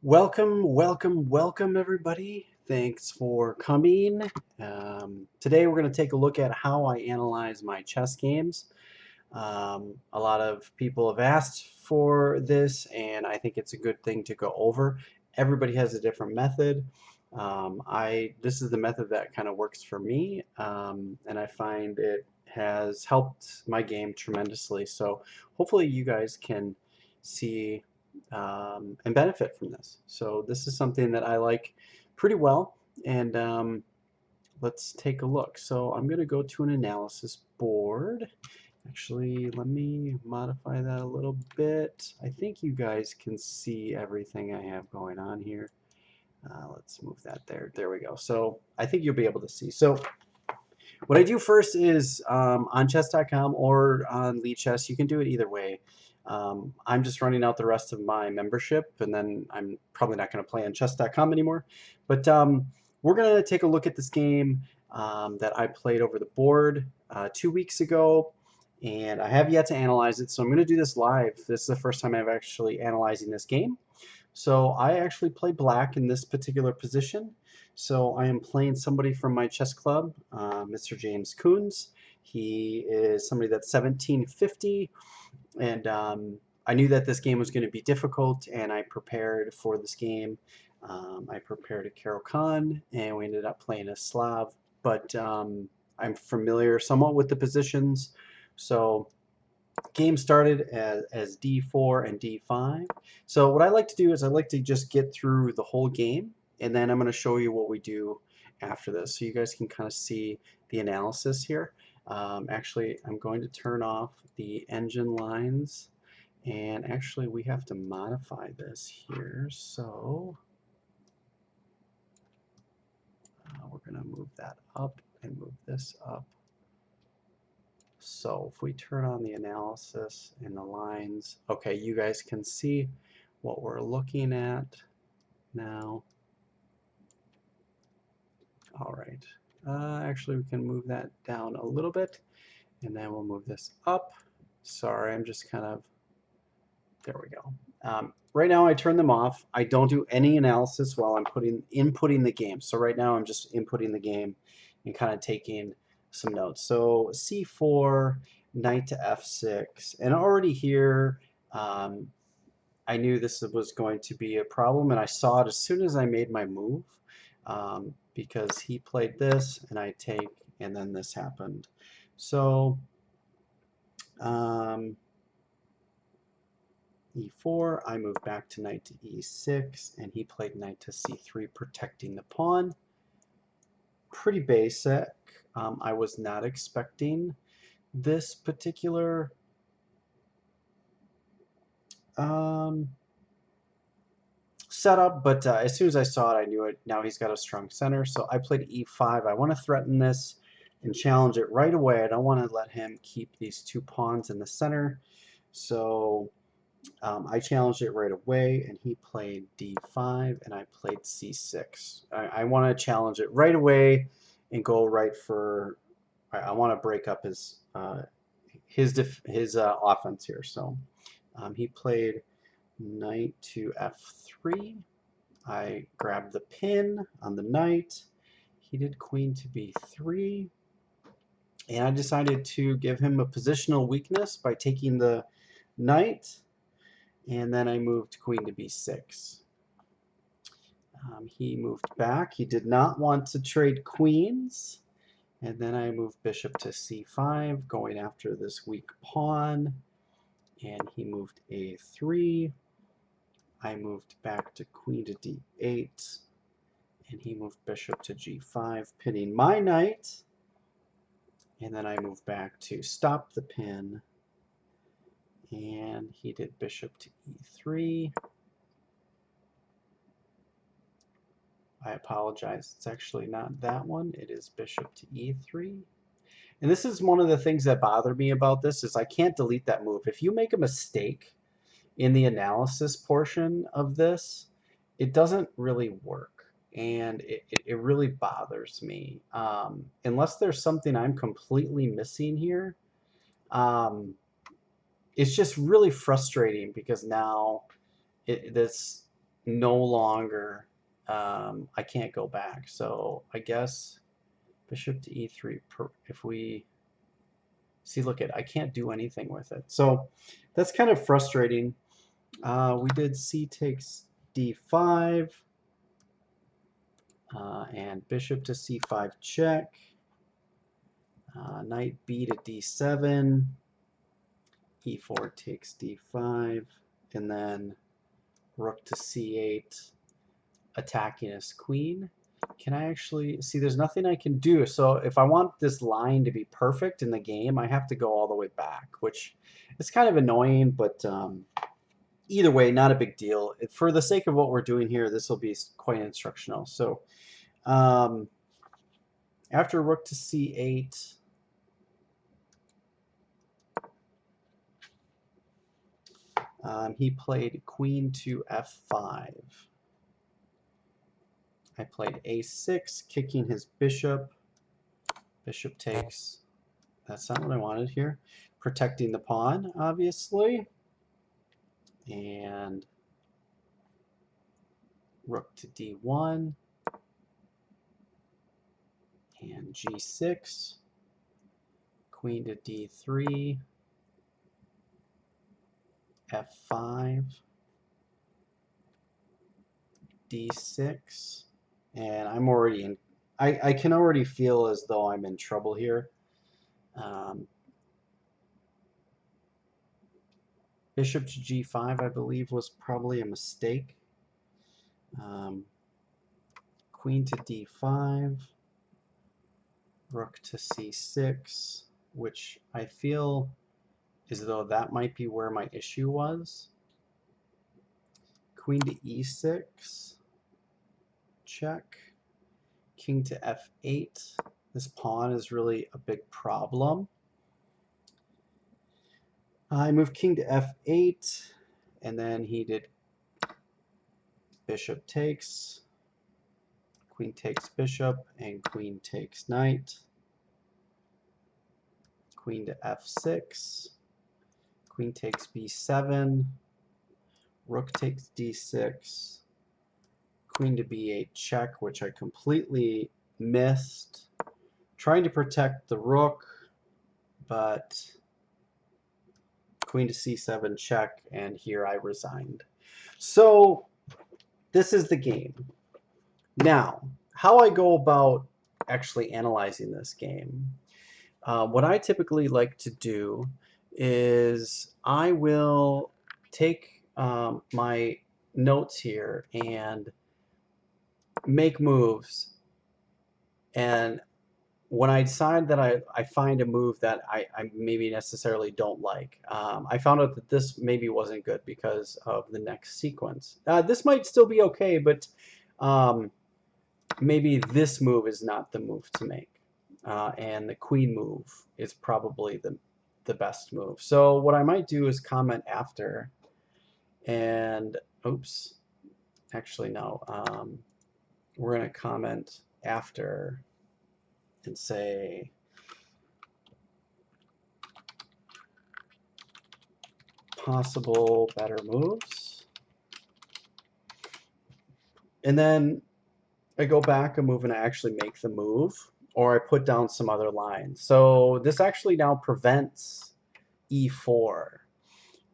Welcome, everybody. Thanks for coming. Today we're going to take a look at how I analyze my chess games. A lot of people have asked for this, and I think it's a good thing to go over. Everybody has a different method. This is the method that kind of works for me, and I find it has helped my game tremendously. So hopefully you guys can see and benefit from this. So this is something that I like pretty well, and let's take a look. So I'm going to go to an analysis board. Actually, let me modify that a little bit. I think you guys can see everything I have going on here. Let's move that there. There we go. So I think you'll be able to see. So what I do first is on chess.com or on Lichess. You can do it either way. I'm just running out the rest of my membership, and then I'm probably not going to play on chess.com anymore. But we're going to take a look at this game that I played over the board 2 weeks ago, and I have yet to analyze it, so I'm going to do this live. This is the first time I'm actually analyzing this game. So I actually play black in this particular position. So I am playing somebody from my chess club, Mr. James Coons. He is somebody that's 1750, and I knew that this game was going to be difficult, and I prepared for this game. I prepared a Caro-Kann, and we ended up playing a Slav, but I'm familiar somewhat with the positions, so game started as d4 and d5. So what I like to do is I like to just get through the whole game, and then I'm going to show you what we do after this, so you guys can kind of see the analysis here. Actually, I'm going to turn off the engine lines, and actually we have to modify this here, so we're going to move that up and move this up. So if we turn on the analysis and the lines, okay, you guys can see what we're looking at now. All right, actually we can move that down a little bit, and then we'll move this up. Sorry, I'm just kind of, there we go. Right now I turn them off. I don't do any analysis while I'm inputting the game. So right now I'm just inputting the game and kind of taking some notes. So c4, knight to f6, and already here I knew this was going to be a problem, and I saw it as soon as I made my move, because he played this and I take, and then this happened. So e4, I move back to knight to e6, and he played knight to c3, protecting the pawn. Pretty basic. I was not expecting this particular setup, but as soon as I saw it, I knew it. Now he's got a strong center, so I played e5. I want to threaten this and challenge it right away. I don't want to let him keep these two pawns in the center, so I challenged it right away, and he played d5, and I played c6. I want to challenge it right away and go right for. I want to break up his offense here. So he played knight to f3. I grabbed the pin on the knight. He did queen to b3. And I decided to give him a positional weakness by taking the knight. And then I moved queen to b6. He moved back. He did not want to trade queens. And then I moved bishop to c5, going after this weak pawn. And he moved a3. I moved back to queen to d8, and he moved bishop to g5, pinning my knight. And then I moved back to stop the pin, and he did bishop to e3. I apologize, it's actually not that one. It is bishop to e3. And this is one of the things that bother me about this is I can't delete that move. If you make a mistake in the analysis portion of this, it doesn't really work, and it really bothers me. Unless there's something I'm completely missing here, it's just really frustrating because now this no longer, I can't go back. So I guess bishop to e3, if we see, look at, I can't do anything with it. So that's kind of frustrating. We did c takes d5, and bishop to c5 check, knight b to d7, e4 takes d5, and then rook to c8, attacking his queen. Can I actually see? There's nothing I can do. So if I want this line to be perfect in the game, I have to go all the way back, which is kind of annoying, but either way, not a big deal. For the sake of what we're doing here, this will be quite instructional. So after rook to c8, he played queen to f5. I played a6, kicking his bishop. Bishop takes. That's not what I wanted here. Protecting the pawn, obviously. And rook to d1. And g6. Queen to d3. f5. d6. And I'm already in. I can already feel as though I'm in trouble here. Bishop to g5, I believe, was probably a mistake. Queen to d5, rook to c6, which I feel as though that might be where my issue was. Queen to e6, check. King to f8. This pawn is really a big problem. I moved king to f8, and then he did bishop takes, queen takes bishop, and queen takes knight. Queen to f6, queen takes b7, rook takes d6, queen to b8 check, which I completely missed. Trying to protect the rook, but queen to c7 check, and here I resigned. So this is the game. Now, how I go about actually analyzing this game. What I typically like to do is I will take my notes here and make moves, and when I decide that I find a move that I maybe necessarily don't like, I found out that this maybe wasn't good because of the next sequence. This might still be okay, but maybe this move is not the move to make. And the queen move is probably the best move. So what I might do is comment after, and oops, actually no, we're going to comment after and say possible better moves. And then I go back a move and I actually make the move, or I put down some other lines. So this actually now prevents e4.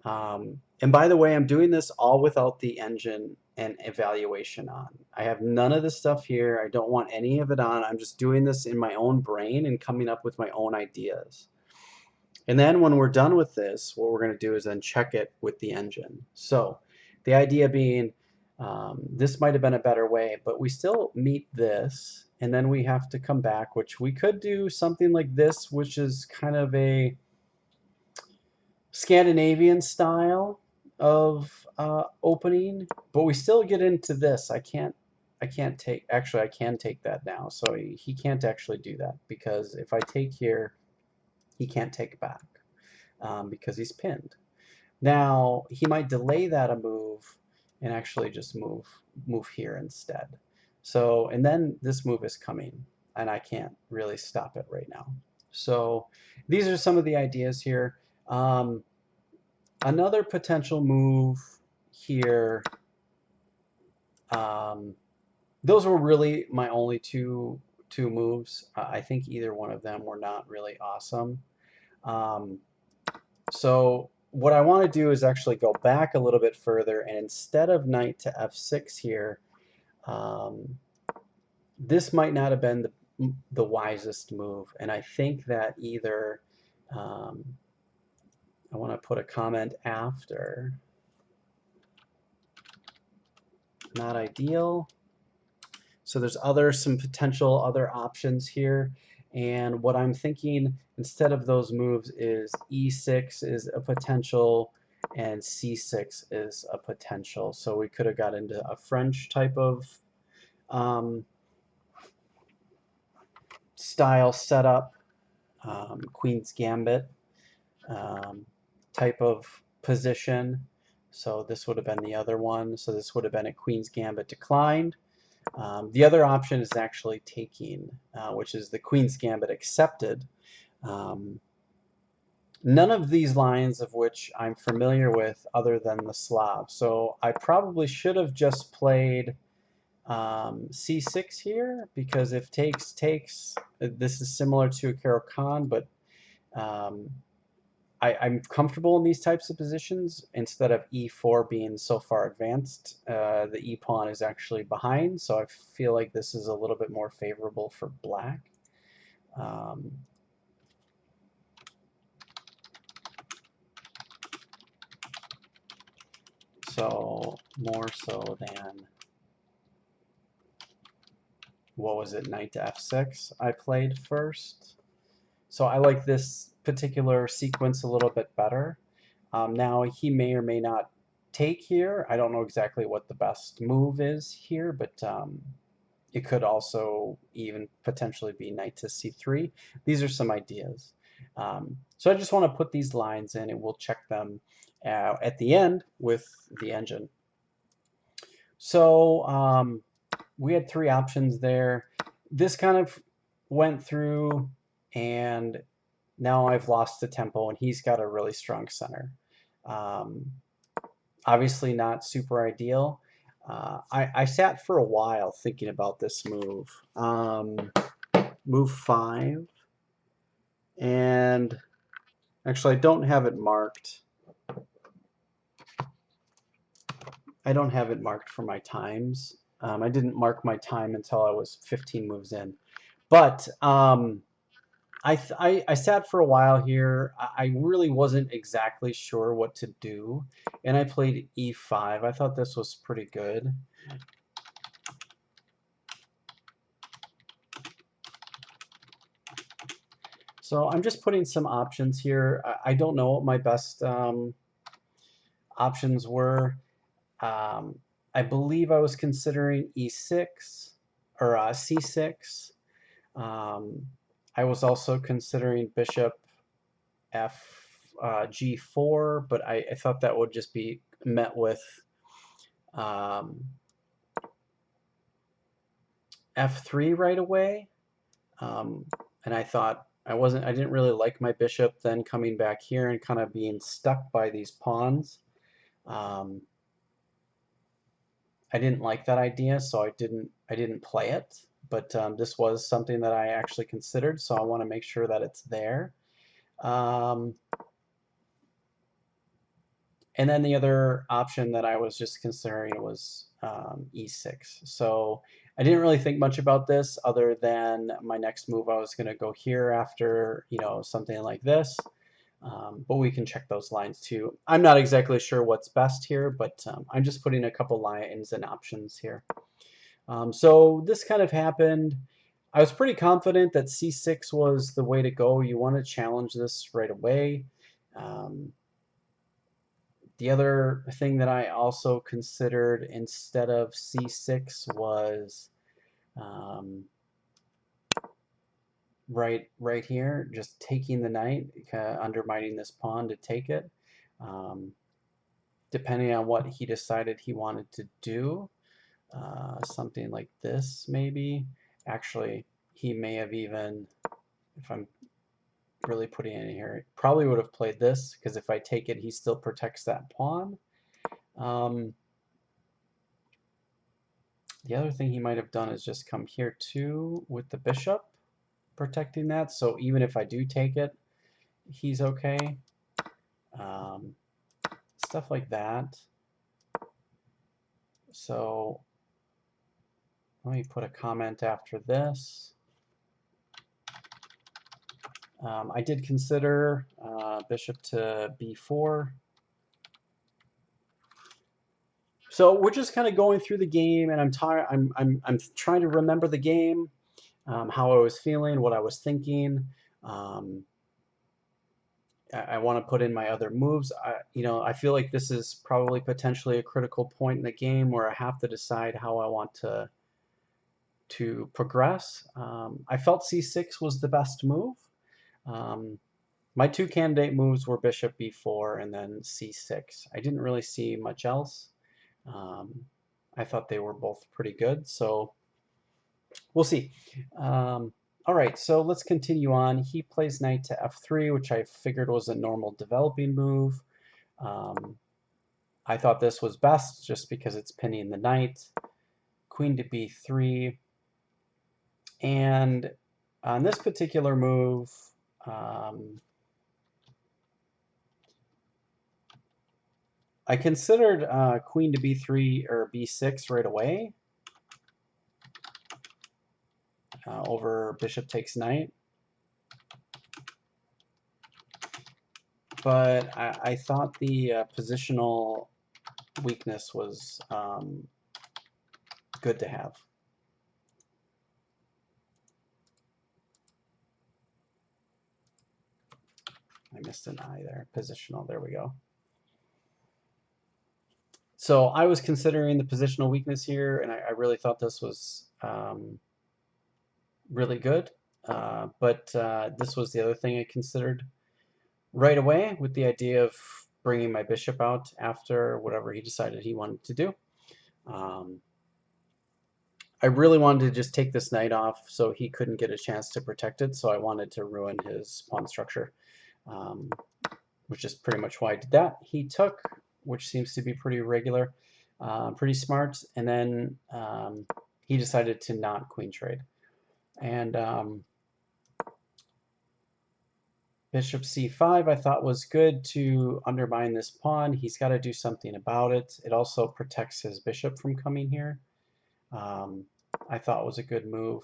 And by the way, I'm doing this all without the engine and evaluation on. I have none of this stuff here. I don't want any of it on. I'm just doing this in my own brain and coming up with my own ideas. And then when we're done with this, what we're going to do is then check it with the engine. So the idea being, this might have been a better way, but we still meet this, and then we have to come back, which we could do something like this, which is kind of a Scandinavian style of opening, but we still get into this. I can't take, actually I can take that now. So he can't actually do that, because if I take here, he can't take back because he's pinned. Now he might delay that a move and actually just move here instead. So, and then this move is coming and I can't really stop it right now. So these are some of the ideas here. Another potential move here Those were really my only two moves. I think either one of them were not really awesome. Um, so what I want to do is actually go back a little bit further, and instead of knight to f6 here, um, this might not have been the wisest move. And I think that either, um, I want to put a comment after, not ideal. So there's some potential other options here. And what I'm thinking instead of those moves is e6 is a potential and c6 is a potential. So we could have got into a French type of um, style setup, Queen's Gambit type of position. So this would have been the other one. So this would have been a Queen's Gambit declined. The other option is actually taking, which is the Queen's Gambit accepted. None of these lines of which I'm familiar with other than the Slav. So I probably should have just played c6 here, because if takes, takes, this is similar to a Caro-Kann, but um, I'm comfortable in these types of positions. Instead of e4 being so far advanced, the e pawn is actually behind, so I feel like this is a little bit more favorable for black. So more so than, what was it, knight to f6 I played first. So I like this particular sequence a little bit better. Now he may or may not take here. I don't know exactly what the best move is here, but it could also even potentially be knight to c3. These are some ideas. So I just want to put these lines in, and we'll check them at the end with the engine. So we had three options there. This kind of went through, and now I've lost the tempo, and he's got a really strong center. Obviously not super ideal. I sat for a while thinking about this move. Move 5. And actually, I don't have it marked. I don't have it marked for my times. I didn't mark my time until I was 15 moves in. But I sat for a while here. I really wasn't exactly sure what to do, and I played e5. I thought this was pretty good. So I'm just putting some options here. I don't know what my best options were. I believe I was considering e6 or c6. I was also considering bishop g4, but I thought that would just be met with f3 right away. And I thought I didn't really like my bishop then coming back here and kind of being stuck by these pawns. I didn't like that idea, so I didn't play it. But this was something that I actually considered, so I want to make sure that it's there. And then the other option that I was just considering was e6. So I didn't really think much about this other than my next move. I was going to go here after, something like this. But we can check those lines too. I'm not exactly sure what's best here, but I'm just putting a couple lines and options here. So this kind of happened. I was pretty confident that c6 was the way to go. You want to challenge this right away. The other thing that I also considered instead of c6 was right here, just taking the knight, undermining this pawn to take it. Depending on what he decided he wanted to do, something like this maybe. Actually, he may have even, if I'm really putting it in here, probably would have played this, because if I take it, he still protects that pawn. The other thing he might have done is just come here too with the bishop, protecting that. So even if I do take it, he's okay. Stuff like that. So let me put a comment after this. I did consider bishop to b4. So we're just kind of going through the game, and I'm trying to remember the game, how I was feeling, what I was thinking. I want to put in my other moves. I feel like this is probably potentially a critical point in the game where I have to decide how I want to progress. I felt c6 was the best move. My two candidate moves were bishop b4 and then c6. I didn't really see much else. I thought they were both pretty good, so we'll see. All right, so let's continue on. He plays knight to f3, which I figured was a normal developing move. I thought this was best just because it's pinning the knight. Queen to b3. And on this particular move, I considered queen to b3 or b6 right away over bishop takes knight. But I thought the positional weakness was good to have. I missed an I there. Positional, there we go. So I was considering the positional weakness here, and I really thought this was really good. But this was the other thing I considered right away, with the idea of bringing my bishop out after whatever he decided he wanted to do. I really wanted to just take this knight off so he couldn't get a chance to protect it, so I wanted to ruin his pawn structure, which is pretty much why I did that. He took, which seems to be pretty regular, pretty smart, and then he decided to not queen trade. And bishop c5 I thought was good to undermine this pawn. He's got to do something about it. It also protects his bishop from coming here. I thought was a good move.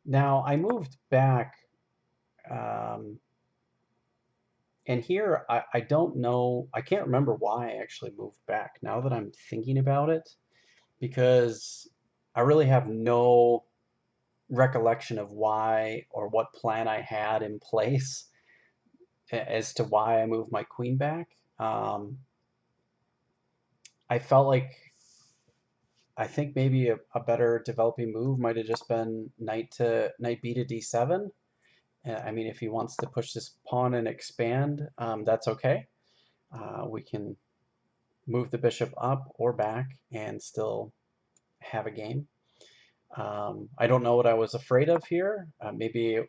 Now I moved back, and here I don't know, I can't remember why I actually moved back now that I'm thinking about it, because I really have no recollection of why or what plan I had in place as to why I moved my queen back. I felt like I think maybe a better developing move might have just been knight b to d7. I mean, if he wants to push this pawn and expand, that's okay. We can move the bishop up or back and still have a game. I don't know what I was afraid of here. Maybe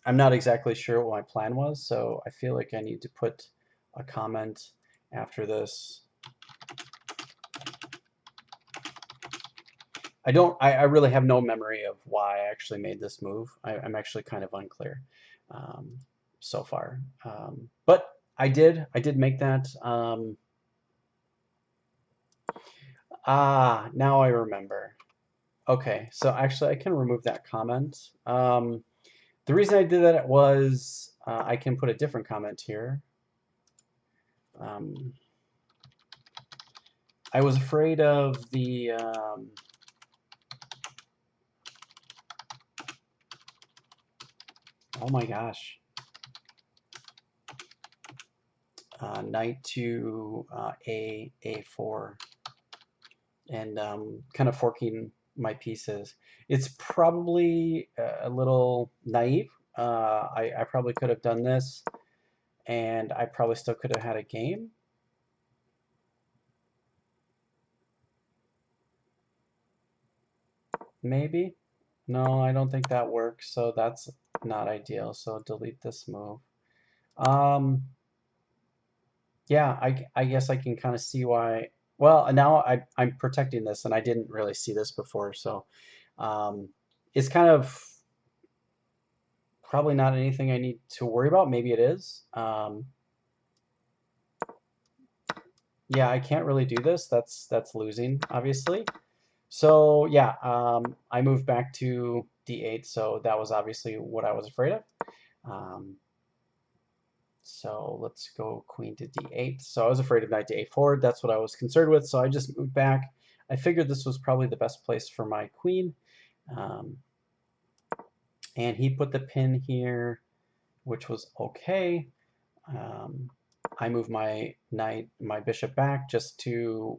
I'm not exactly sure what my plan was, so I feel like I need to put a comment after this. I really have no memory of why I actually made this move. I'm actually kind of unclear so far. But I did make that. Now I remember. Okay, so actually I can remove that comment. The reason I did that was I can put a different comment here. I was afraid of the oh my gosh, knight to a4, and kind of forking my pieces. It's probably a little naive. I probably could have done this, and I probably still could have had a game. Maybe. No, I don't think that works, so that's not ideal. So delete this move. Yeah, I guess I can kind of see why Well, now I'm protecting this, and I didn't really see this before, so um, it's kind of probably not anything I need to worry about. Maybe it is. Yeah, I can't really do this. That's losing, obviously. So yeah, I moved back to d8, so that was obviously what I was afraid of. Um, so let's go queen to d8. So I was afraid of knight to a4. That's what I was concerned with, so I just moved back. I figured this was probably the best place for my queen. Um, and he put the pin here, which was okay. Um, I moved my bishop back just to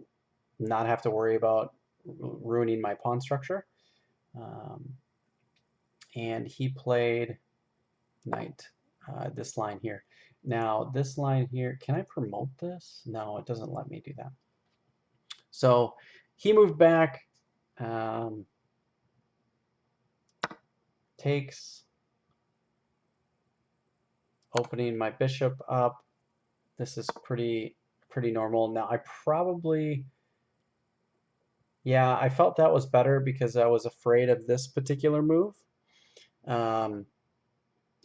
not have to worry about ruining my pawn structure. Um, and he played knight, this line here. Now, this line here, can I promote this? No, it doesn't let me do that. So he moved back, um, takes, opening my bishop up. This is pretty normal. Now, I probably, yeah, I felt that was better because I was afraid of this particular move. Um,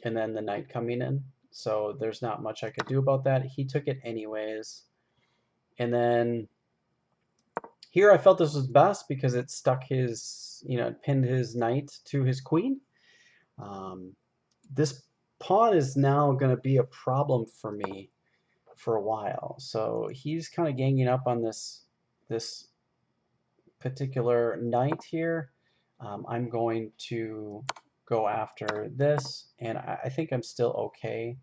and then the knight coming in. So there's not much I could do about that. He took it anyways. And then here I felt this was best because it stuck his, it pinned his knight to his queen. Um, this pawn is now going to be a problem for me for a while. So he's kind of ganging up on this particular knight here. I'm going to go after this, and I think I'm still okay.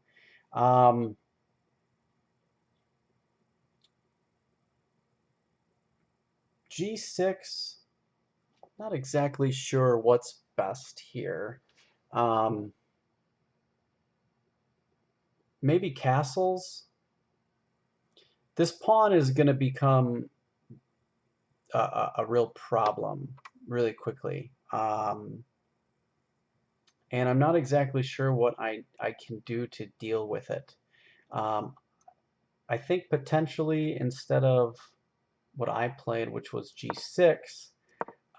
G6, not exactly sure what's best here. Um, maybe castles. This pawn is going to become a real problem really quickly. And I'm not exactly sure what I can do to deal with it. Um, I think potentially instead of what I played, which was g6,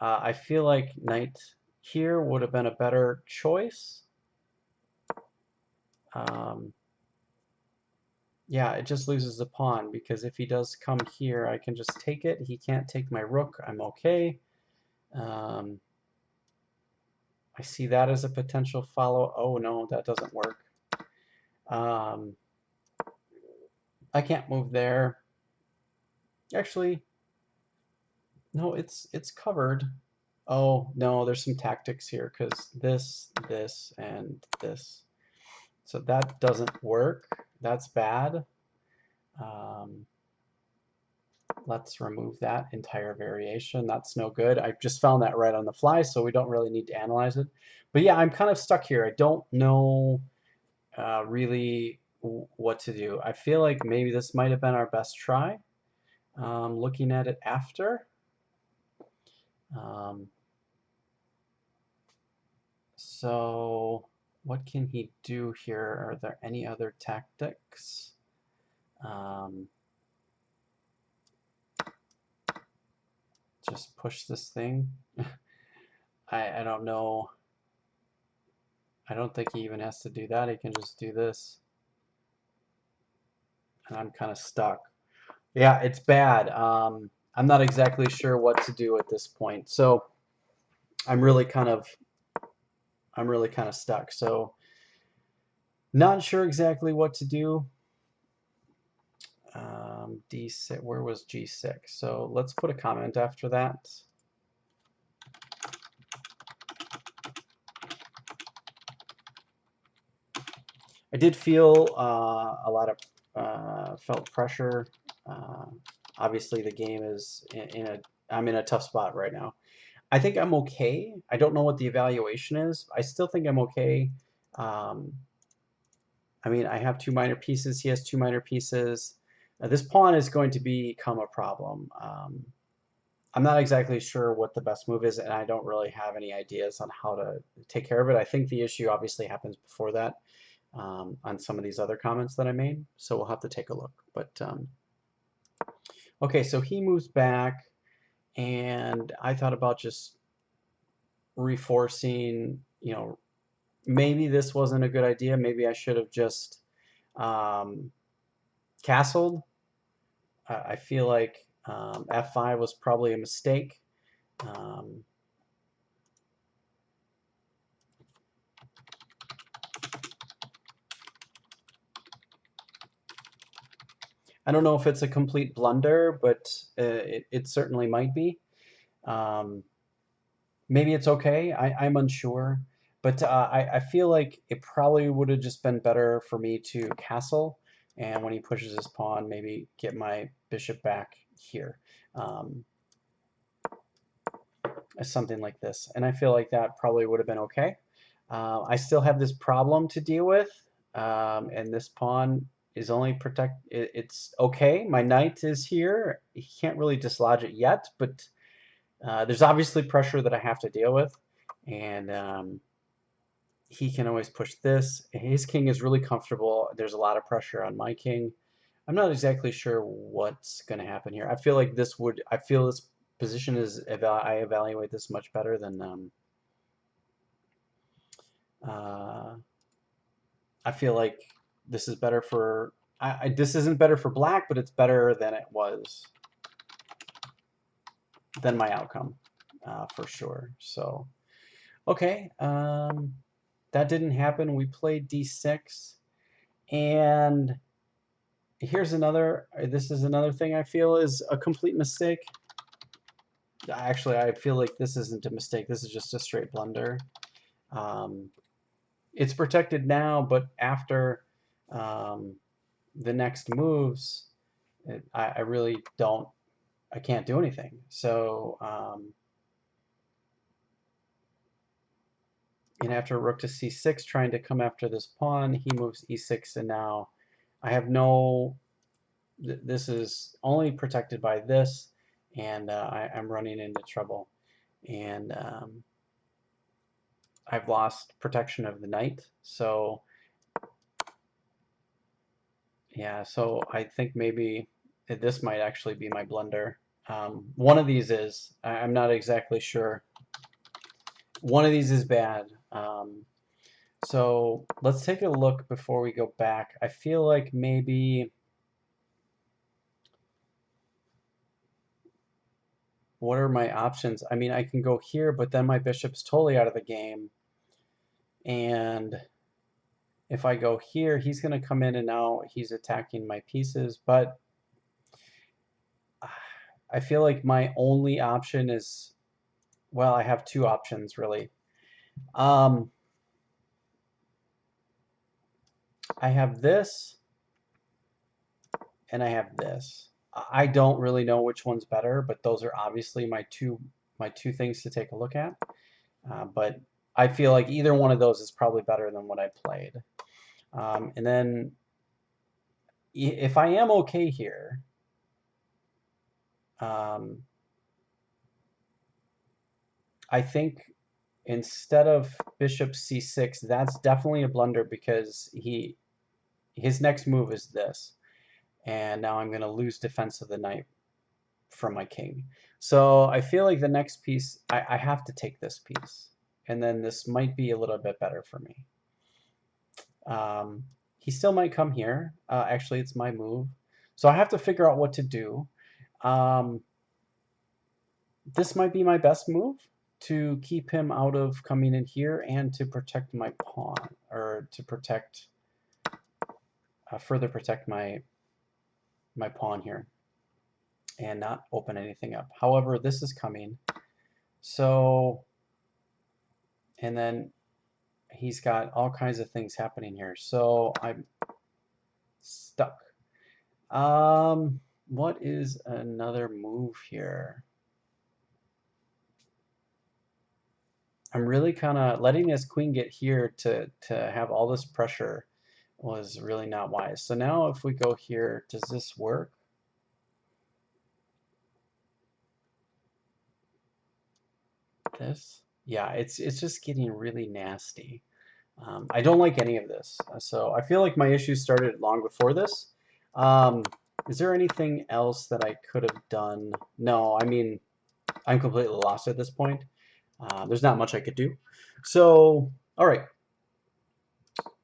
I feel like knight here would have been a better choice. Um, yeah, it just loses the pawn because if he does come here, I can just take it. He can't take my rook. I'm okay. Um, I see that as a potential follow. Oh no, that doesn't work. Um, I can't move there. Actually, no, it's covered. Oh no, there's some tactics here because this, and this. So that doesn't work. That's bad. Um, let's remove that entire variation. That's no good. I just found that right on the fly, so we don't really need to analyze it. But yeah, I'm kind of stuck here. I don't know really what to do. I feel like maybe this might have been our best try. Looking at it after. Um, so what can he do here? Are there any other tactics? Just push this thing. I don't know. I don't think he even has to do that. He can just do this. And I'm kind of stuck. Yeah, it's bad. I'm not exactly sure what to do at this point. So I'm really kind of stuck. So not sure exactly what to do. D6, where was G6? So let's put a comment after that. I did feel a lot of felt pressure. Uh, obviously, the game is I'm in a tough spot right now. I think I'm okay. I don't know what the evaluation is. I still think I'm okay. Um, I mean, I have two minor pieces. He has two minor pieces. This pawn is going to become a problem. I'm not exactly sure what the best move is, and I don't really have any ideas on how to take care of it. I think the issue obviously happens before that on some of these other comments that I made, so we'll have to take a look. But Okay, so he moves back, and I thought about just reforcing, maybe this wasn't a good idea. Maybe I should have just um, castled. I feel like f5 was probably a mistake. Um, I don't know if it's a complete blunder, but it certainly might be. Um, Maybe it's okay. I'm unsure. But I feel like it probably would have just been better for me to castle, and when he pushes his pawn, maybe get my bishop back here. Um, Something like this. And I feel like that probably would have been okay. I still have this problem to deal with, and this pawn is only it's okay. My knight is here. He can't really dislodge it yet, but there's obviously pressure that I have to deal with, and he can always push this. His king is really comfortable. There's a lot of pressure on my king. I'm not exactly sure what's going to happen here. I feel this position is, I evaluate this much better than, uh, I feel like this is better for, this isn't better for black, but it's better than it was, than my outcome, for sure. So, okay, that didn't happen. We played d6, and this is another thing I feel is a complete mistake. Actually, I feel like this isn't a mistake. This is just a straight blunder. Um, it's protected now, but after um, the next moves, I really I can't do anything. So, and after rook to c6, trying to come after this pawn, he moves e6, and now I have this is only protected by this, and I'm running into trouble. And I've lost protection of the knight. So yeah, so I think maybe this might actually be my blunder. One of these is. I'm not exactly sure. One of these is bad. So let's take a look before we go back. I feel like maybe, what are my options? I mean, I can go here, but then my bishop's totally out of the game. And if I go here, he's going to come in, and now he's attacking my pieces. But I feel like my only option is, well, I have two options really. Um, I have this, and I have this. I don't really know which one's better, but those are obviously my two things to take a look at. But I feel like either one of those is probably better than what I played. And then if I am okay here, um, I think instead of bishop c6, that's definitely a blunder, because his next move is this. And now I'm going to lose defense of the knight from my king. So I feel like the next piece, I have to take this piece. And then this might be a little bit better for me. He still might come here. Actually, it's my move. So I have to figure out what to do. This might be my best move to keep him out of coming in here, and to protect my pawn, or to further protect my pawn here, and not open anything up. However, this is coming. So, and then he's got all kinds of things happening here. So I'm stuck. What is another move here? I'm really kind of letting his queen get here to have all this pressure was really not wise. So now if we go here, does this work? This? Yeah, it's just getting really nasty. I don't like any of this. So I feel like my issues started long before this. Um, Is there anything else that I could have done? No, I mean, I'm completely lost at this point. There's not much I could do. So, all right.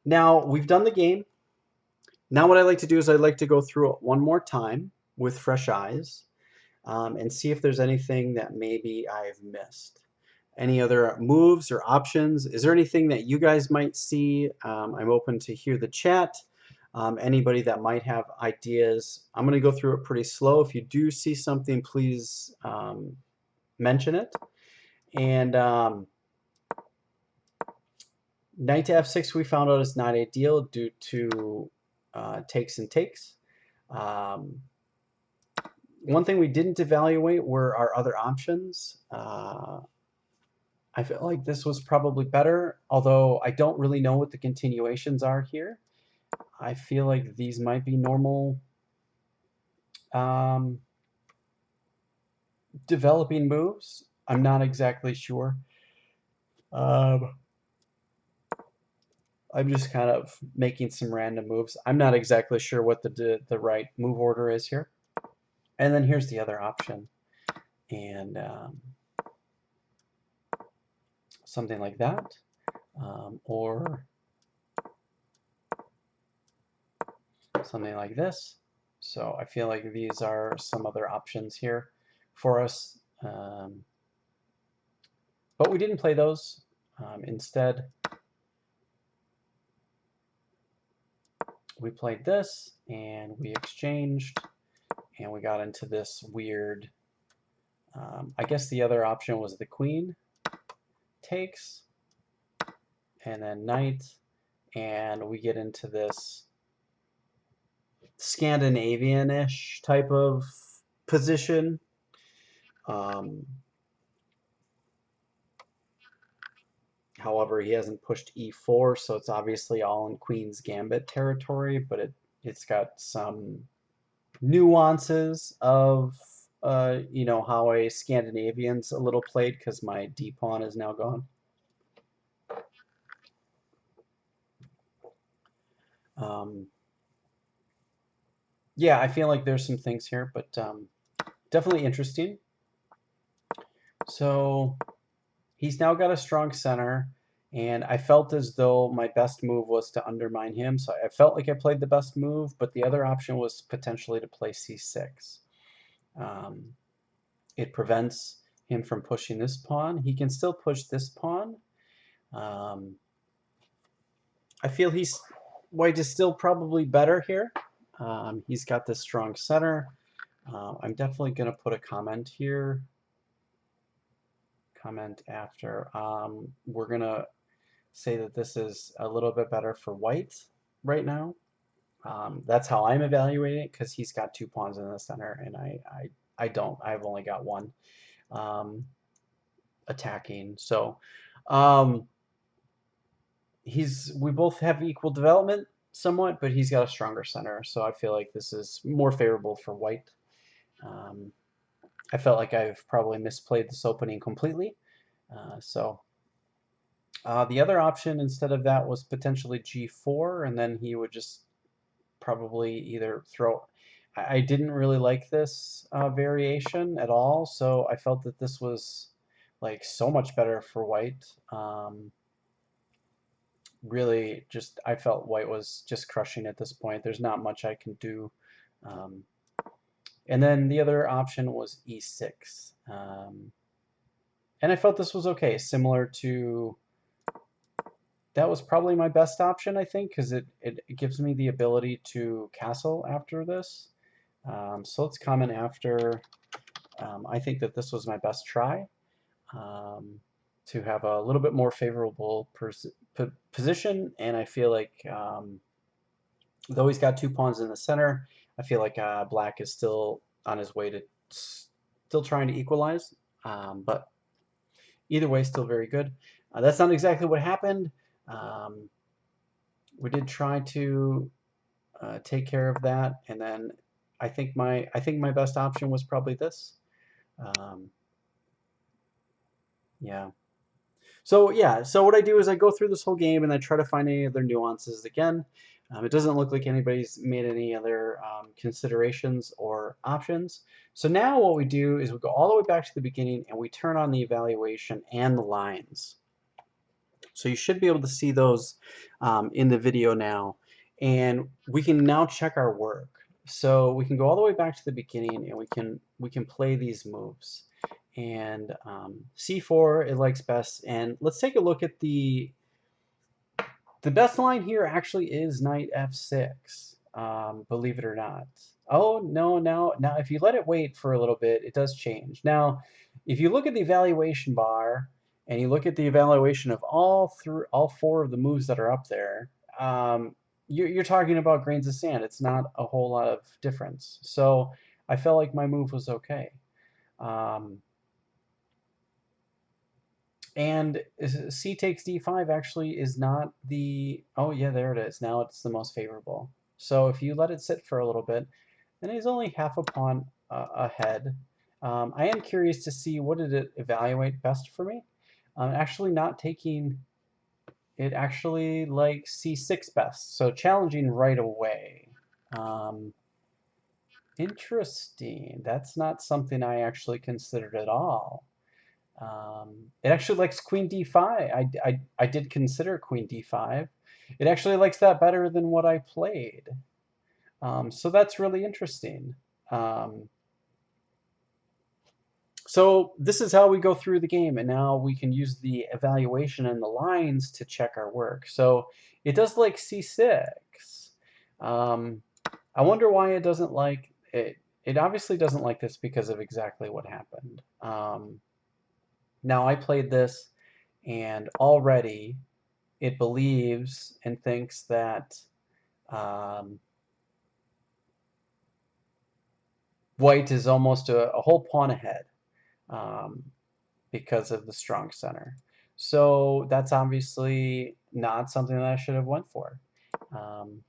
Now we've done the game. Now what I like to do is I'd like to go through it one more time with fresh eyes, and see if there's anything that maybe I've missed. Any other moves or options? Is there anything that you guys might see? I'm open to hear the chat. Anybody that might have ideas. I'm going to go through it pretty slow. If you do see something, please mention it. And knight to f6 we found out is not ideal due to takes and takes. One thing we didn't evaluate were our other options. I feel like this was probably better, although I don't really know what the continuations are here. I feel like these might be normal developing moves. I'm not exactly sure. I'm just kind of making some random moves. I'm not exactly sure what the right move order is here. And then here's the other option. And something like that. Or something like this. So I feel like these are some other options here for us. But we didn't play those. Instead, we played this, and we exchanged, and we got into this weird... I guess the other option was the queen takes, and then knight, and we get into this Scandinavian-ish type of position. However, he hasn't pushed e4, so it's obviously all in Queen's Gambit territory, but it's got some nuances of you know, how a Scandinavian's a little played, because my d pawn is now gone. Yeah, I feel like there's some things here, but definitely interesting. So he's now got a strong center, and I felt as though my best move was to undermine him. So I felt like I played the best move, but the other option was potentially to play c6. It prevents him from pushing this pawn. He can still push this pawn. I feel white is still probably better here. He's got this strong center. I'm definitely going to put a comment here. Comment after. We're going to say that this is a little bit better for white right now. That's how I'm evaluating it, because he's got 2 pawns in the center, and I don't. I've only got 1 attacking. So we both have equal development somewhat, but he's got a stronger center, so I feel like this is more favorable for white. I felt like I've probably misplayed this opening completely. The other option instead of that was potentially g4, and then he would just probably either throw... I didn't really like this variation at all, so I felt that this was like so much better for white. Really, just I felt white was just crushing at this point. There's not much I can do. And then the other option was e6. And I felt this was okay, similar to... That was probably my best option, I think, because it gives me the ability to castle after this. So let's comment after. I think that this was my best try to have a little bit more favorable position, and I feel like though he's got 2 pawns in the center, I feel like black is still on his way to still trying to equalize, but either way, still very good. That's not exactly what happened. We did try to take care of that, and then I think my best option was probably this. Yeah. So yeah, so what I do is I go through this whole game and I try to find any other nuances again. It doesn't look like anybody's made any other considerations or options. So now what we do is we go all the way back to the beginning and we turn on the evaluation and the lines. So you should be able to see those in the video now. And we can now check our work. So we can go all the way back to the beginning and we can play these moves. And C4 it likes best. And let's take a look at the best line here actually is knight f6, believe it or not. Oh, no, now if you let it wait for a little bit, it does change. Now, if you look at the evaluation bar and you look at the evaluation of all four of the moves that are up there, you're talking about grains of sand. It's not a whole lot of difference. So I felt like my move was okay. Um, And c takes d5 actually is not the, oh yeah, there it is. Now it's the most favorable. So if you let it sit for a little bit, then he's only half a pawn ahead. I am curious to see what did it evaluate best for me. Actually not taking, it actually likes c6 best. So challenging right away. Um, Interesting. That's not something I actually considered at all. It actually likes queen d5. I did consider queen d5. It actually likes that better than what I played. So that's really interesting. Um, so this is how we go through the game, and now we can use the evaluation and the lines to check our work. So it does like c6. Um, I wonder why it doesn't like it. It obviously doesn't like this because of exactly what happened. Now I played this, and already it believes and thinks that um, white is almost a whole pawn ahead um, because of the strong center. So that's obviously not something that I should have went for. Um,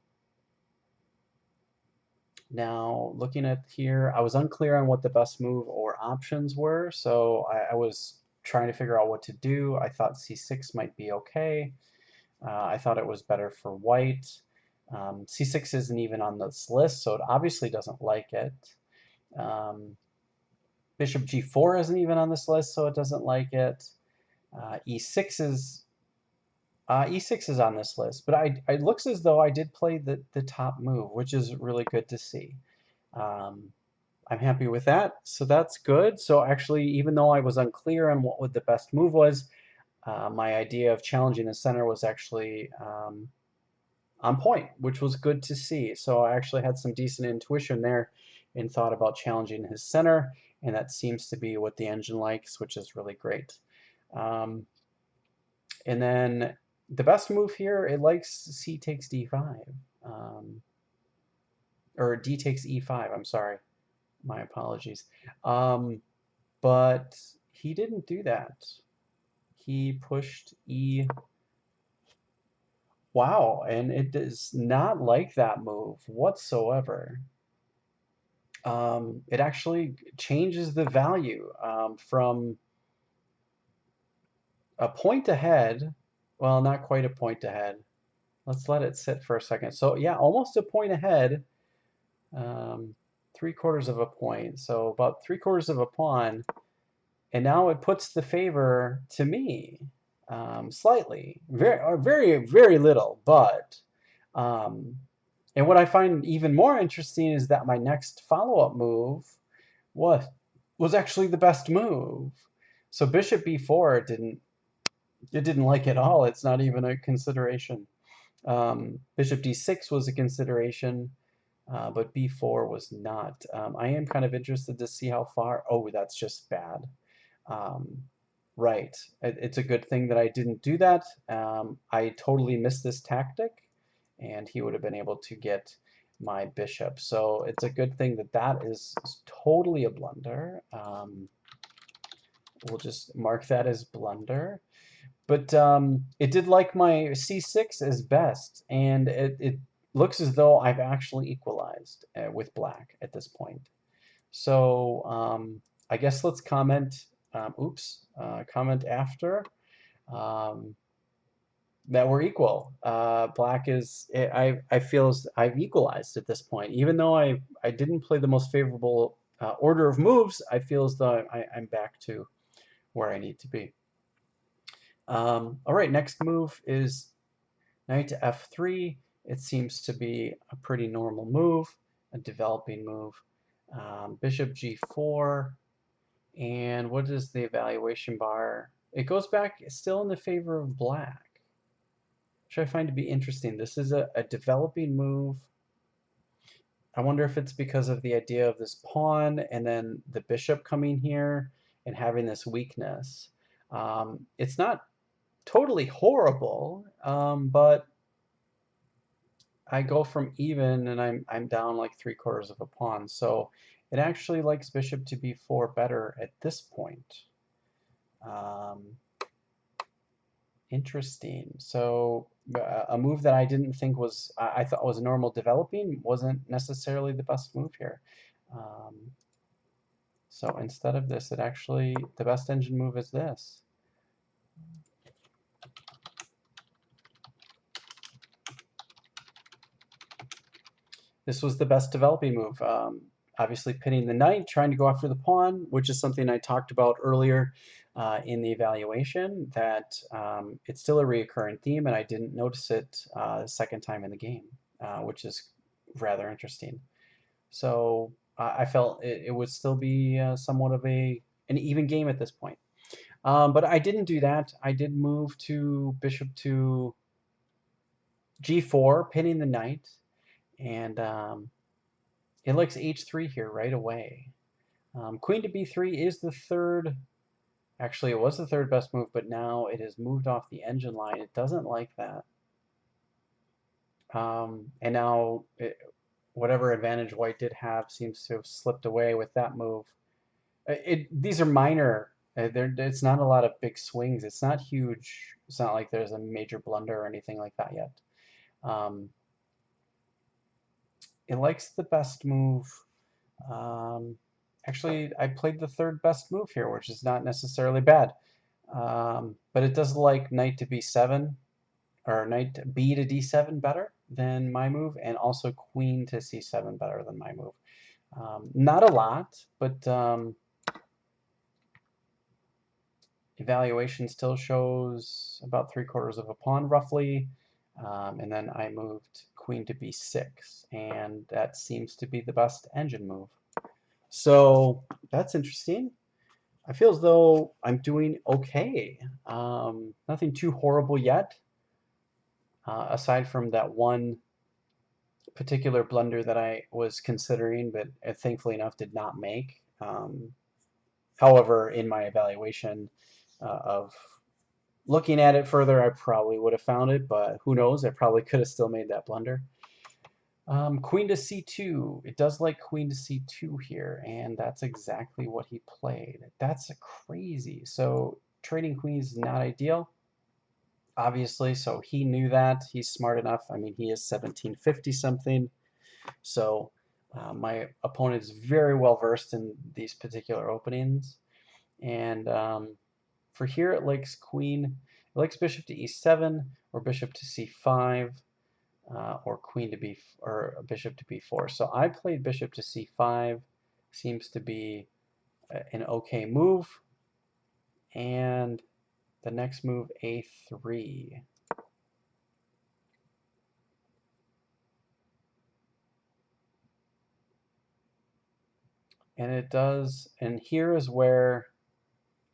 Now, looking at here, I was unclear on what the best move or options were, so I was trying to figure out what to do. I thought c6 might be okay. I thought it was better for white. C6 isn't even on this list, so it obviously doesn't like it. Bishop g4 isn't even on this list, so it doesn't like it. E6 is E6 is on this list, but it looks as though I did play the top move, which is really good to see. Um, I'm happy with that, so that's good. So actually, even though I was unclear on what the best move was, my idea of challenging the center was actually on point, which was good to see. So I actually had some decent intuition there and thought about challenging his center, and that seems to be what the engine likes, which is really great. Um, and then the best move here, it likes c takes d5, um, or d takes e5, I'm sorry. My apologies. But he didn't do that. He pushed e. Wow, and it does not like that move whatsoever. It actually changes the value from a point ahead. Well, not quite a point ahead. Let's let it sit for a second. So yeah, almost a point ahead. Um, 3/4 of a point. So about 3/4 of a pawn. And now it puts the favor to me slightly, very little, but um, and what I find even more interesting is that my next follow-up move was actually the best move. So bishop b4 it didn't like at all. It's not even a consideration. Bishop d6 was a consideration, but b4 was not. I am kind of interested to see how far. Oh, that's just bad. Um, right. It's a good thing that I didn't do that. I totally missed this tactic, and he would have been able to get my bishop. So it's a good thing that that is totally a blunder. We'll just mark that as blunder. But it did like my c6 as best, and it looks as though I've actually equalized with black at this point. So I guess let's comment, comment after. that were equal. Black is, I feel I've equalized at this point. Even though I didn't play the most favorable order of moves, I feel as though I'm back to where I need to be. All right, next move is knight to f3. It seems to be a pretty normal move, a developing move. Bishop g4. And what is the evaluation bar? It goes back still in the favor of black, which I find to be interesting. This is a developing move. I wonder if it's because of the idea of this pawn and then the bishop coming here and having this weakness. It's not totally horrible, but I go from even and I'm down like 3/4 of a pawn. So it actually likes bishop to b4 better at this point. Interesting. So a move that I didn't think was, I thought was normal developing wasn't necessarily the best move here. So instead of this, it actually, the best engine move is this. This was the best developing move. Obviously pinning the knight, trying to go after the pawn, which is something I talked about earlier in the evaluation, that it's still a reoccurring theme, and I didn't notice it the second time in the game, which is rather interesting. So I felt it would still be somewhat of an even game at this point. But I didn't do that. I did move to bishop to g4, pinning the knight, and it likes h3 here right away. Queen to b3 is the third. Actually, it was the third best move, but now it has moved off the engine line. It doesn't like that. And now whatever advantage white did have seems to have slipped away with that move. These are minor. It's not a lot of big swings. It's not huge. It's not like there's a major blunder or anything like that yet. It likes the best move. Actually, I played the third best move here, which is not necessarily bad. But it does like knight to b7, or knight b to d7 better than my move, and also queen to c7 better than my move. Not a lot, but evaluation still shows about 3/4 of a pawn roughly. And then I moved queen to b6, and that seems to be the best engine move. So that's interesting. I feel as though I'm doing okay. Nothing too horrible yet, aside from that one particular blunder that I was considering, but thankfully enough did not make. However, in my evaluation of looking at it further, I probably would have found it, but who knows? I probably could have still made that blunder. Queen to c2. It does like queen to c2 here, and that's exactly what he played. That's crazy. So trading queens is not ideal, obviously, so he knew that. He's smart enough. I mean, he is 1750 something, so my opponent is very well versed in these particular openings. And for here, it likes queen, it likes bishop to e7 or bishop to c5. Or queen to b, or bishop to b4. So I played bishop to c5. Seems to be an okay move. And the next move, a3. And it does, and here is where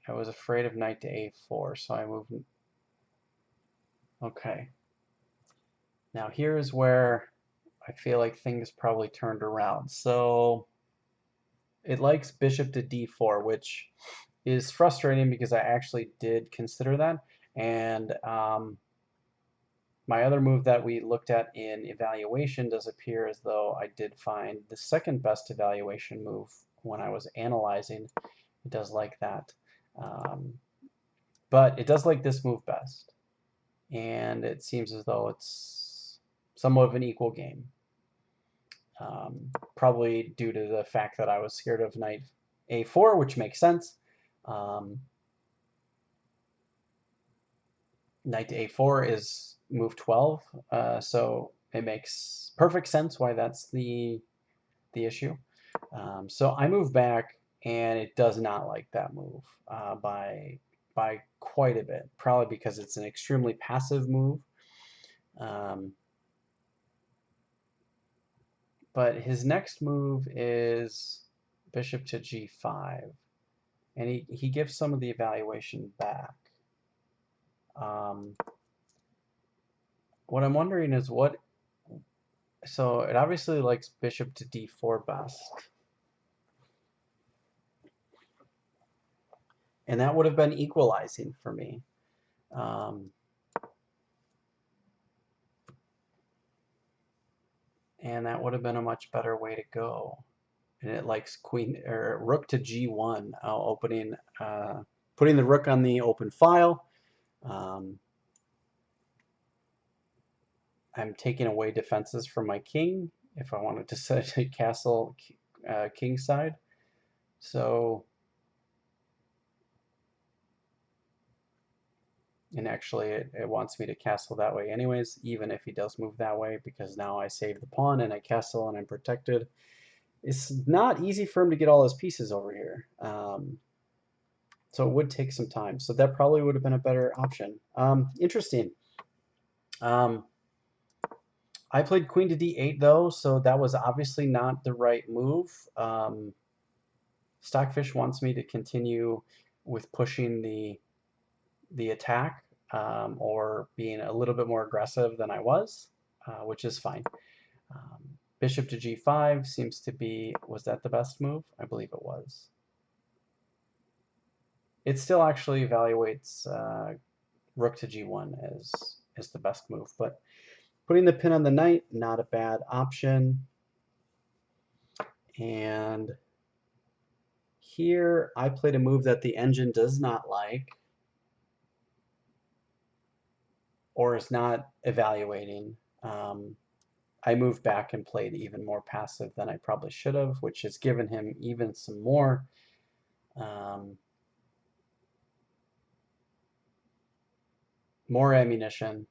I was afraid of knight to a4, so I moved. Okay. Now here is where I feel like things probably turned around. So it likes bishop to d4, which is frustrating because I actually did consider that. And my other move that we looked at in evaluation does appear as though I did find the second best evaluation move when I was analyzing. It does like that. But it does like this move best. And it seems as though it's somewhat of an equal game. Probably due to the fact that I was scared of knight a4, which makes sense. Knight to a4 is move 12, so it makes perfect sense why that's the issue. So I move back, and it does not like that move by quite a bit, probably because it's an extremely passive move. But his next move is bishop to g5, and he gives some of the evaluation back. What I'm wondering is so it obviously likes bishop to d4 best. And that would have been equalizing for me. And that would have been a much better way to go. And it likes queen or rook to g1, putting the rook on the open file. I'm taking away defenses from my king if I wanted to set a castle king side. So, and actually it wants me to castle that way anyways, even if he does move that way, because now I save the pawn and I castle and I'm protected. It's not easy for him to get all his pieces over here. So it would take some time. So that probably would have been a better option. Interesting. I played queen to d8 though, so that was obviously not the right move. Stockfish wants me to continue with pushing the attack, or being a little bit more aggressive than I was, which is fine. Bishop to g5 seems to be, was that the best move? I believe it was. It still actually evaluates rook to g1 as the best move, but putting the pin on the knight, not a bad option. And here I played a move that the engine does not like, or is not evaluating. I moved back and played even more passive than I probably should have, which has given him even some more more ammunition,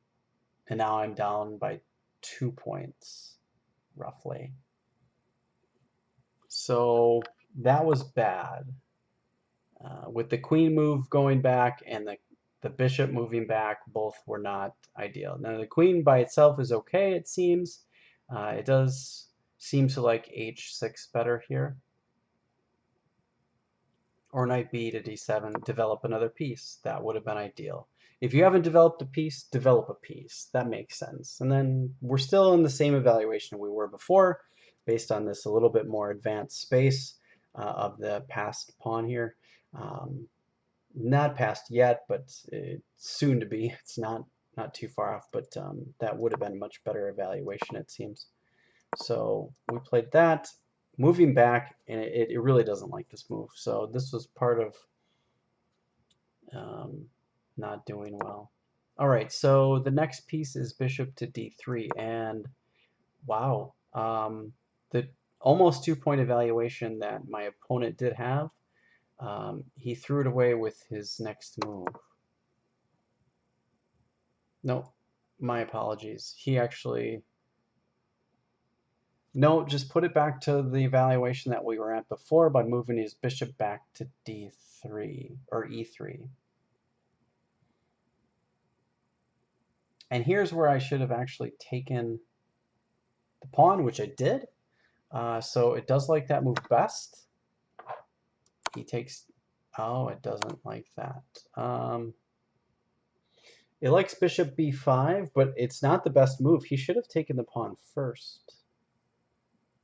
and now I'm down by 2 points, roughly. So that was bad. With the queen move going back and the bishop moving back, both were not ideal. Now the queen by itself is okay, it seems. It does seem to like h6 better here. Or knight b to d7, develop another piece. That would have been ideal. If you haven't developed a piece, develop a piece. That makes sense. And then we're still in the same evaluation we were before, based on this a little bit more advanced space of the passed pawn here. Not passed yet, but soon to be. It's not too far off, but that would have been much better evaluation, it seems. So we played that. Moving back, and it really doesn't like this move. So this was part of not doing well. All right, so the next piece is bishop to d3, and wow, the almost 2-point evaluation that my opponent did have, he threw it away with his next move. No, my apologies. He actually... No, just put it back to the evaluation that we were at before by moving his bishop back to d3, or e3. And here's where I should have actually taken the pawn, which I did. So it does like that move best. He takes... Oh, it doesn't like that. It likes bishop b5, but it's not the best move. He should have taken the pawn first.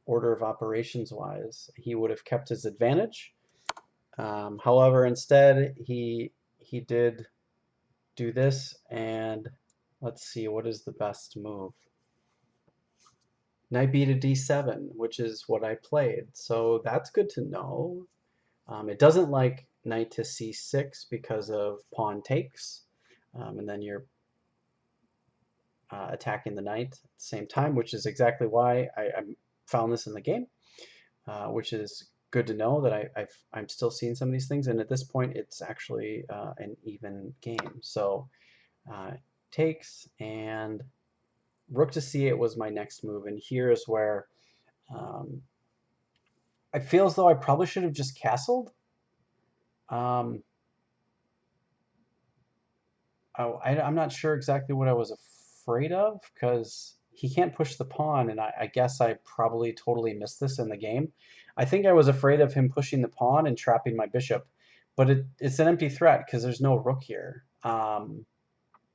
Order of operations wise, he would have kept his advantage. However, instead he did do this, and let's see, what is the best move? Knight b to d7, which is what I played, so that's good to know. It doesn't like knight to c6 because of pawn takes, and then you're attacking the knight at the same time, which is exactly why I found this in the game, which is good to know that I'm still seeing some of these things, and at this point it's actually an even game. So takes, and rook to c8 was my next move, and here is where um, I feel as though I probably should have just castled. Um, I'm not sure exactly what I was afraid of because he can't push the pawn, and I guess I probably totally missed this in the game. I think I was afraid of him pushing the pawn and trapping my bishop, but it's an empty threat because there's no rook here.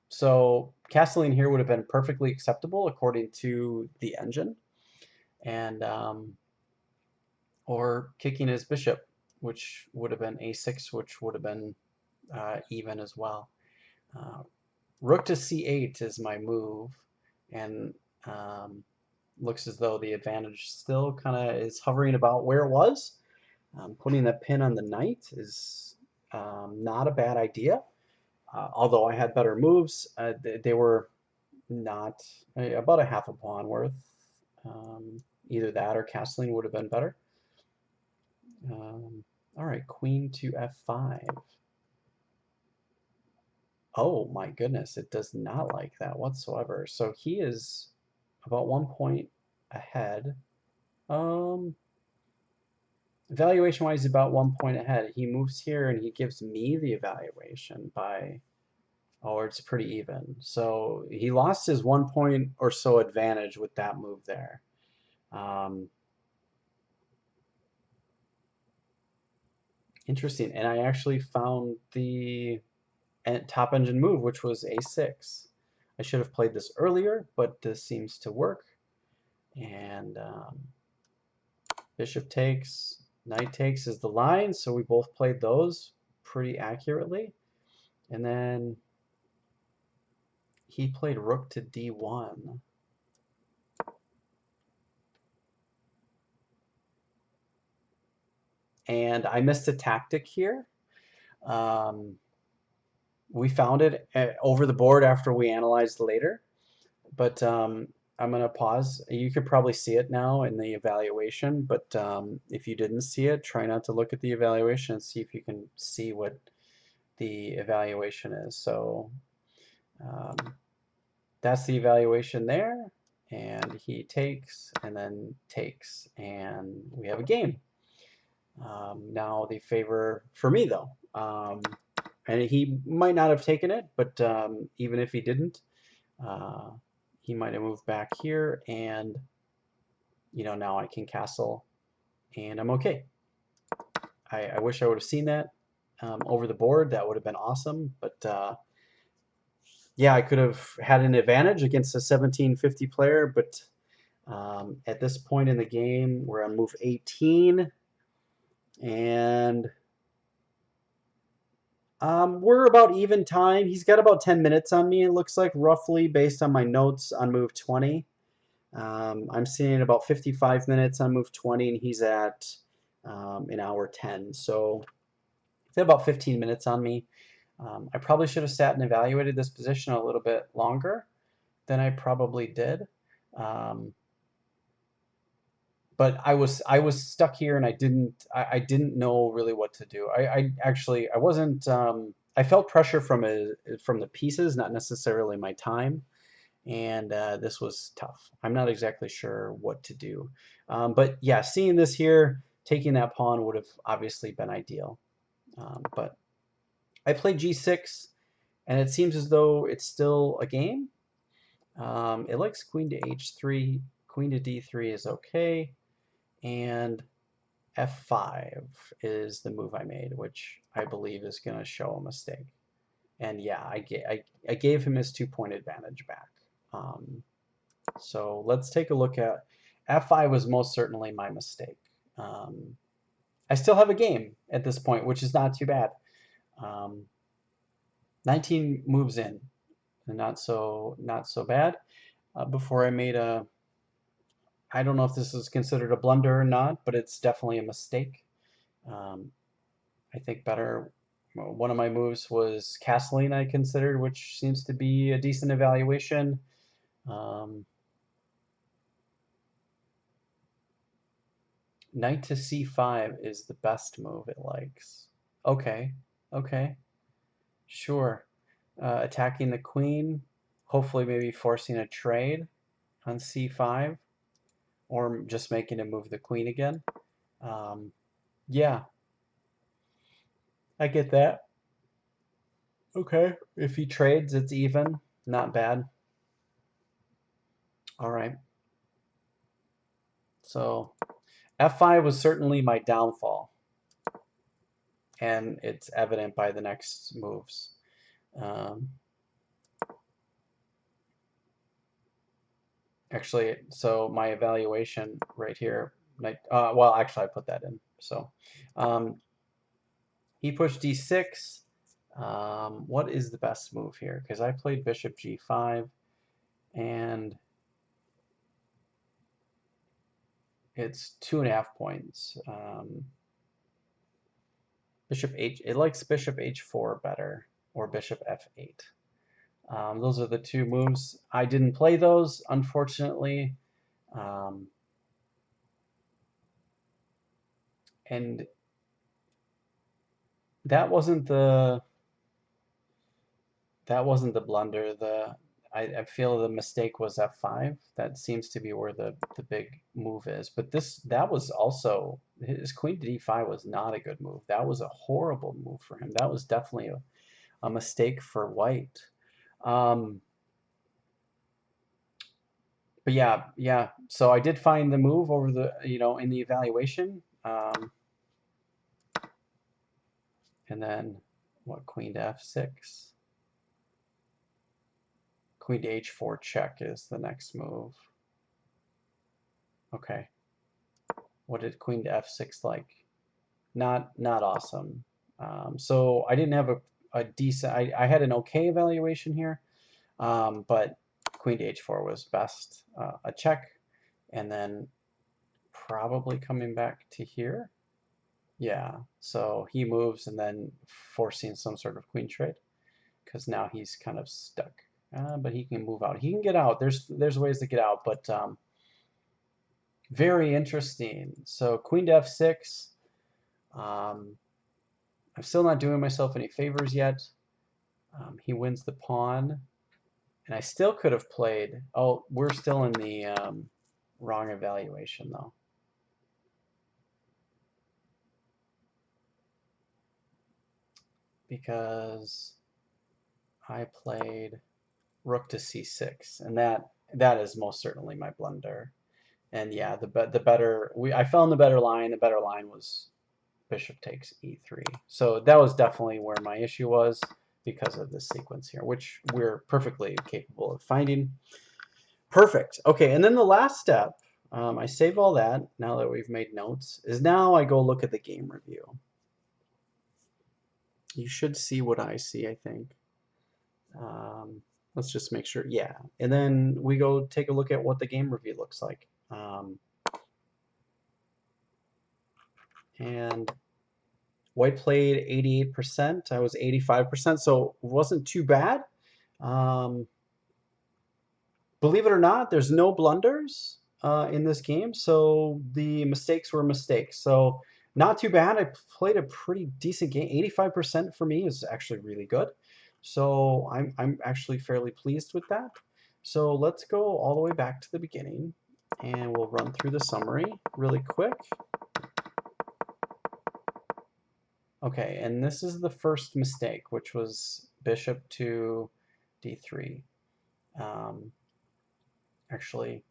So castling here would have been perfectly acceptable according to the engine, and or kicking his bishop, which would have been a6, which would have been even as well. Uh, Rook to c8 is my move, and um, looks as though the advantage still kind of is hovering about where it was. Putting the pin on the knight is not a bad idea. Although I had better moves, they were not about a half a pawn worth. Either that or castling would have been better. All right, queen to f5. Oh my goodness, it does not like that whatsoever. So he is about 1 point ahead. Um, Evaluation wise, about 1 point ahead. He moves here and he gives me the evaluation by, oh, it's pretty even. So he lost his 1 point or so advantage with that move there. Interesting. And I actually found the top engine move, which was a6. I should have played this earlier, but this seems to work. And bishop takes, knight takes is the line, so we both played those pretty accurately. And then he played rook to d1. And I missed a tactic here. Um, we found it over the board after we analyzed later, but I'm going to pause. You could probably see it now in the evaluation, but if you didn't see it, try not to look at the evaluation and see if you can see what the evaluation is. So um, that's the evaluation there, and he takes and then takes, and we have a game. Now the favor for me though, and he might not have taken it, but even if he didn't, uh, he might have moved back here, and now I can castle, and I'm okay. I wish I would have seen that over the board. That would have been awesome, but yeah, I could have had an advantage against a 1750 player, but at this point in the game, we're on move 18, and we're about even time. He's got about 10 minutes on me, it looks like, roughly, based on my notes on move 20. I'm seeing about 55 minutes on move 20, and he's at an hour 10. So he's got about 15 minutes on me. I probably should have sat and evaluated this position a little bit longer than I probably did. But I was stuck here, and I didn't know really what to do. I wasn't I felt pressure from the pieces, not necessarily my time, and this was tough. I'm not exactly sure what to do, but yeah, seeing this here, taking that pawn would have obviously been ideal, but I played g6, and it seems as though it's still a game. It likes queen to h3, queen to d3 is okay, and f5 is the move I made, which I believe is going to show a mistake. And yeah, I gave him his 2 point advantage back. So let's take a look at f5 was most certainly my mistake. I still have a game at this point, which is not too bad. 19 moves in, not so bad. Before I made a, I don't know if this is considered a blunder or not, but it's definitely a mistake. Um, I think better. One of my moves was castling, I considered, which seems to be a decent evaluation. Um, Knight to c5 is the best move it likes. Okay, okay, sure. attacking the queen, hopefully maybe forcing a trade on c5, or just making him move the queen again. Yeah, I get that. Okay, if he trades, it's even. Not bad. All right. So f5 was certainly my downfall, and it's evident by the next moves. Actually, so my evaluation right here, well, actually, I put that in. So he pushed d6. What is the best move here? Because I played bishop g5, and it's 2.5 points. Bishop h, it likes bishop h4 better, or bishop f8. Those are the two moves. I didn't play those, unfortunately. And that wasn't the blunder. I feel the mistake was f5. That seems to be where the big move is. But that was also, his queen to d5 was not a good move. That was a horrible move for him. That was definitely a mistake for white. But yeah. So I did find the move over the, in the evaluation. And then what, queen to f6. Queen to h4 check is the next move. Okay. What did queen to f6 like? Not awesome. So I didn't have a decent, I had an okay evaluation here, but queen to h4 was best. A check, and then probably coming back to here. Yeah, so he moves and then forcing some sort of queen trade, because now he's kind of stuck. But he can move out. He can get out. There's ways to get out, but very interesting. So queen to f6. I'm still not doing myself any favors yet. He wins the pawn, and I still could have played. Oh, we're still in the wrong evaluation though. Because I played rook to c6, and that is most certainly my blunder. And yeah, the better I fell in the better line. The better line was bishop takes e3. So that was definitely where my issue was, because of this sequence here, which we're perfectly capable of finding. Perfect. Okay, and then the last step, I save all that now that we've made notes, is now I go look at the game review. You should see what I see, I think. Let's just make sure. Yeah, and then we go take a look at what the game review looks like. And white played 88%. I was 85%, so it wasn't too bad. Believe it or not, there's no blunders in this game, so the mistakes were mistakes. So not too bad. I played a pretty decent game. 85% for me is actually really good. So I'm actually fairly pleased with that. So let's go all the way back to the beginning, and we'll run through the summary really quick. Okay, and this is the first mistake, which was bishop to d3. Actually,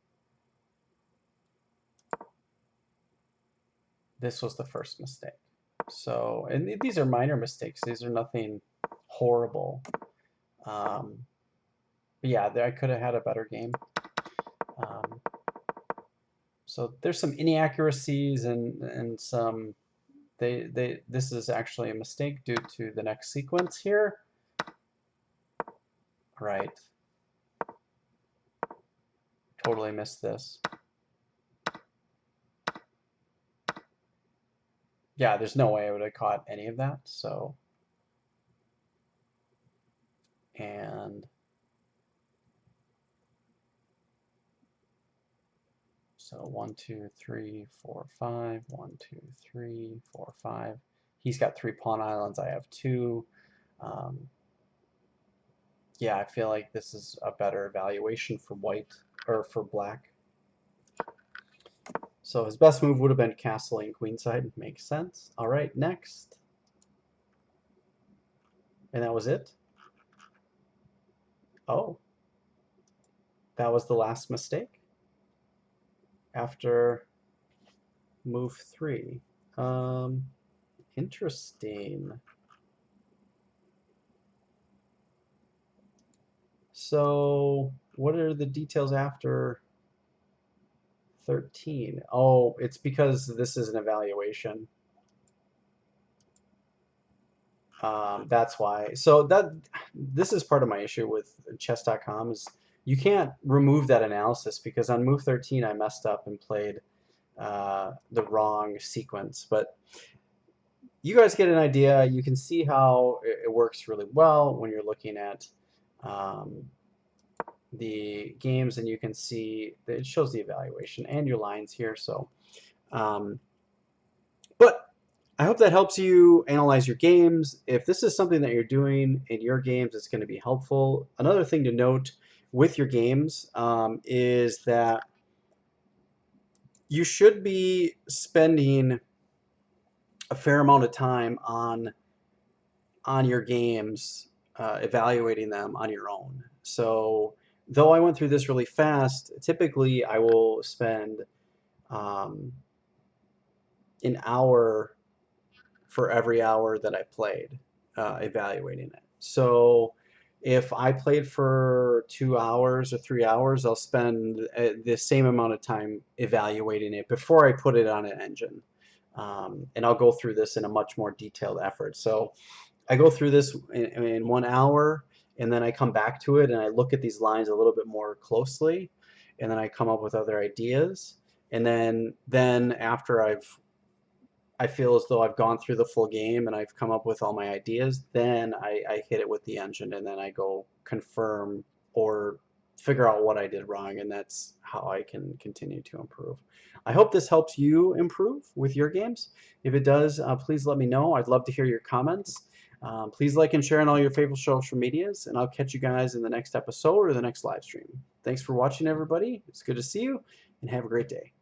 this was the first mistake. So, and these are minor mistakes. These are nothing horrible. Yeah, I could have had a better game. So there's some inaccuracies and some, this is actually a mistake due to the next sequence here. Right. Totally missed this. Yeah, there's no way I would have caught any of that. So, and so 1, 2, 3, 4, 5. 1, 2, 3, 4, 5. He's got 3 pawn islands. I have 2. Yeah, I feel like this is a better evaluation for white or for black. So his best move would have been castling queenside. Makes sense. All right, next. And that was it? Oh, that was the last mistake after move 3. Um, Interesting. So what are the details after 13? Oh, it's because this is an evaluation. That's why. So this is part of my issue with chess.com is you can't remove that analysis because on move 13 I messed up and played the wrong sequence. But you guys get an idea. You can see how it works really well when you're looking at um, the games, and you can see that it shows the evaluation and your lines here. So, um, but I hope that helps you analyze your games. If this is something that you're doing in your games, it's going to be helpful. Another thing to note with your games is that you should be spending a fair amount of time on your games, evaluating them on your own. So though I went through this really fast, typically I will spend um, an hour for every hour that I played, evaluating it. So if I played for 2 hours or 3 hours, I'll spend the same amount of time evaluating it before I put it on an engine. And I'll go through this in a much more detailed effort. So I go through this in 1 hour, and then I come back to it and I look at these lines a little bit more closely, and then I come up with other ideas. And then after I feel as though I've gone through the full game and I've come up with all my ideas, then I hit it with the engine and then I go confirm or figure out what I did wrong, and that's how I can continue to improve. I hope this helps you improve with your games. If it does, please let me know. I'd love to hear your comments. Please like and share on all your favorite social medias, and I'll catch you guys in the next episode or the next live stream. Thanks for watching, everybody. It's good to see you, and have a great day.